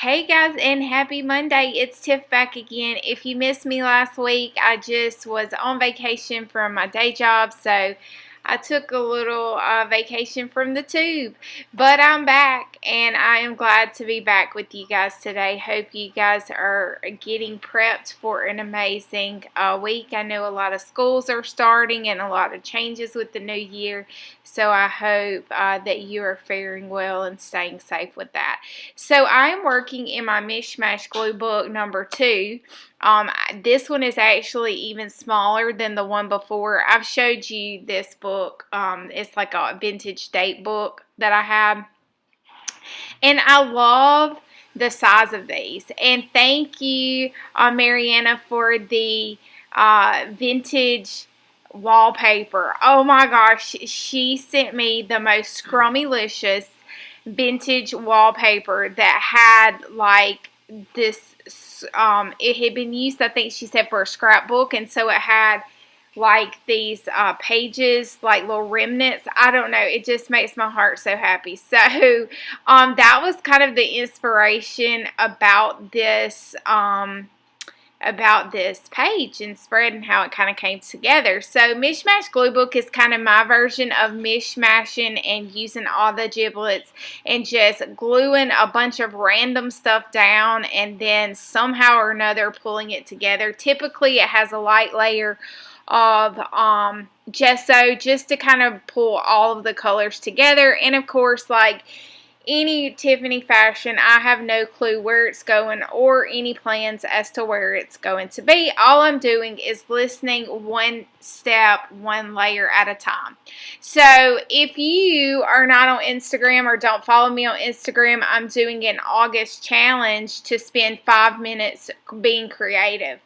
Hey guys, and happy Monday. It's Tiff back again. If you missed me last week, I just was on vacation from my day job, so I took a little vacation from the tube. But I'm back, and I am glad to be back with you guys today. Hope you guys are getting prepped for an amazing week. I know a lot of schools are starting and a lot of changes with the new year, so I hope that you are faring well and staying safe with that. So I am working in my Mishmash glue book number 2. This one is actually even smaller than the one before. I've showed you this book. It's like a vintage date book that I have. And I love the size of these. And thank you, Mariana, for the vintage wallpaper. Oh my gosh, she sent me the most scrummylicious vintage wallpaper that had like this it had been used, I think she said, for a scrapbook, and so it had like these pages, like little remnants. I don't know, it just makes my heart so happy. So that was kind of the inspiration about this page and spread and how it kind of came together. So Mishmash Glue Book is kind of my version of mishmashing and using all the giblets and just gluing a bunch of random stuff down and then somehow or another pulling it together. Typically it has a light layer of gesso just to kind of pull all of the colors together. And of course, like any Tiffany fashion, I have no clue where it's going or any plans as to where it's going to be. All I'm doing is listening one step, one layer at a time. So if you are not on Instagram or don't follow me on Instagram, I'm doing an August challenge to spend 5 minutes being creative.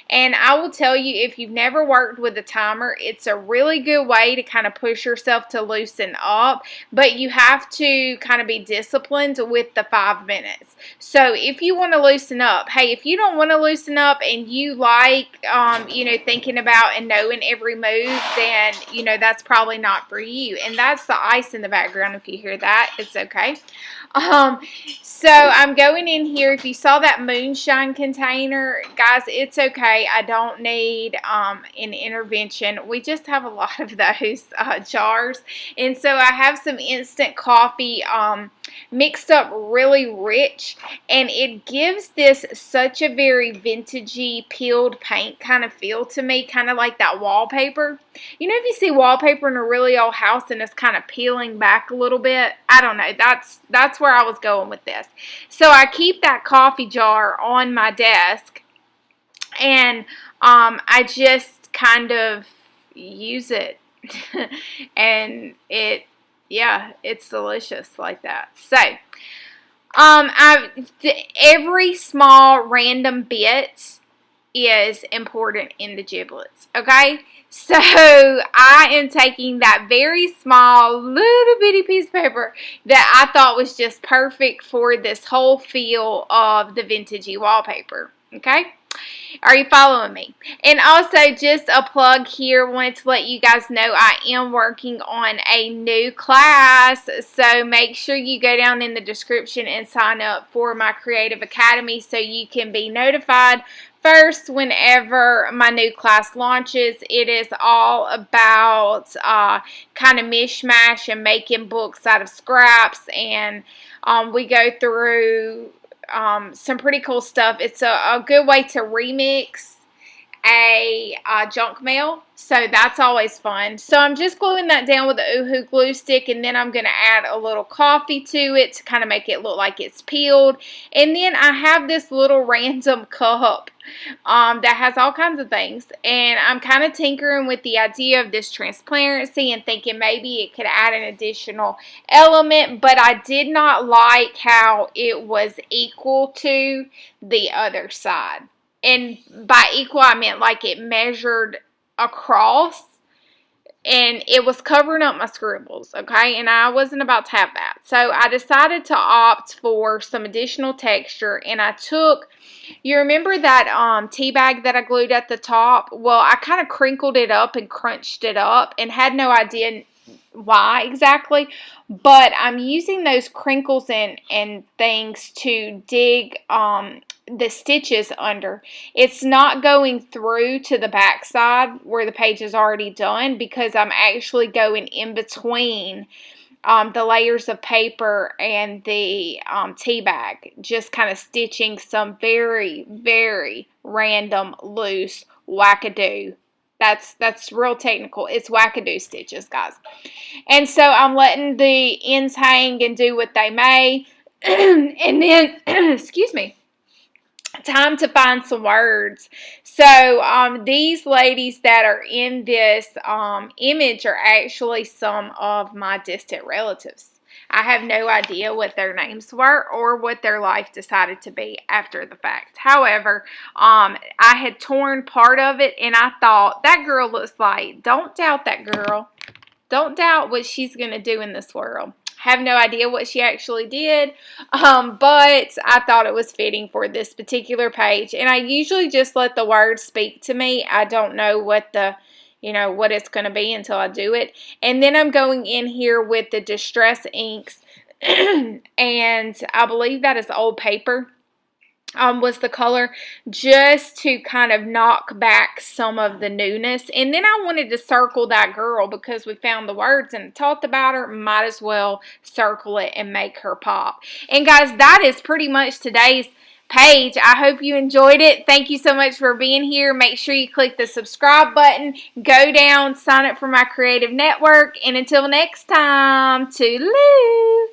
And I will tell you, if you've never worked with a timer, it's a really good way to kind of push yourself to loosen up, but you have to kind of be disciplined with the 5 minutes. So if you want to loosen up, hey, if you don't want to loosen up and you like, thinking about and knowing every move, then, that's probably not for you. And that's the ice in the background. If you hear that, it's okay. So I'm going in here. If you saw that Moonshine container, guys, it's okay. I don't need an intervention. We just have a lot of those jars. And so I have some instant coffee mixed up really rich, and it gives this such a very vintagey peeled paint kind of feel to me, kind of like that wallpaper. If you see wallpaper in a really old house and it's kind of peeling back a little bit, I don't know, that's where I was going with this. So I keep that coffee jar on my desk, and I just kind of use it and it's delicious like that. So every small random bit is important in the giblets, okay? So I am taking that very small little bitty piece of paper that I thought was just perfect for this whole feel of the vintagey wallpaper, okay? Are you following me? And also, just a plug here, wanted to let you guys know I am working on a new class, so make sure you go down in the description and sign up for my Creative Academy so you can be notified first whenever my new class launches. It is all about kind of mishmash and making books out of scraps, and we go through some pretty cool stuff. It's a good way to remix a junk mail, so that's always fun. So I'm just gluing that down with the Oohoo glue stick, and then I'm going to add a little coffee to it to kind of make it look like it's peeled. And then I have this little random cup that has all kinds of things, and I'm kind of tinkering with the idea of this transparency and thinking maybe it could add an additional element, but I did not like how it was equal to the other side. And by equal, I meant like it measured across, and it was covering up my scribbles, okay? And I wasn't about to have that. So I decided to opt for some additional texture, and I took, you remember that tea bag that I glued at the top? Well, I kind of crinkled it up and crunched it up and had no idea why exactly, but I'm using those crinkles and things to dig the stitches under. It's not going through to the back side where the page is already done, because I'm actually going in between the layers of paper and the tea bag, just kind of stitching some very, very random loose wackadoo. That's real technical. It's wackadoo stitches, guys. And so I'm letting the ends hang and do what they may. And then, excuse me, time to find some words. So these ladies that are in this image are actually some of my distant relatives. I have no idea what their names were or what their life decided to be after the fact. However, I had torn part of it, and I thought, that girl looks like, don't doubt that girl. Don't doubt what she's going to do in this world. Have no idea what she actually did, but I thought it was fitting for this particular page. And I usually just let the words speak to me. I don't know what what it's going to be until I do it. And then I'm going in here with the Distress inks, and I believe that is old paper. Was the color, just to kind of knock back some of the newness. And then I wanted to circle that girl because we found the words and talked about her. Might as well circle it and make her pop. And guys, that is pretty much today's page. I hope you enjoyed it. Thank you so much for being here. Make sure you click the subscribe button, go down, sign up for my creative network, and until next time, toodaloo.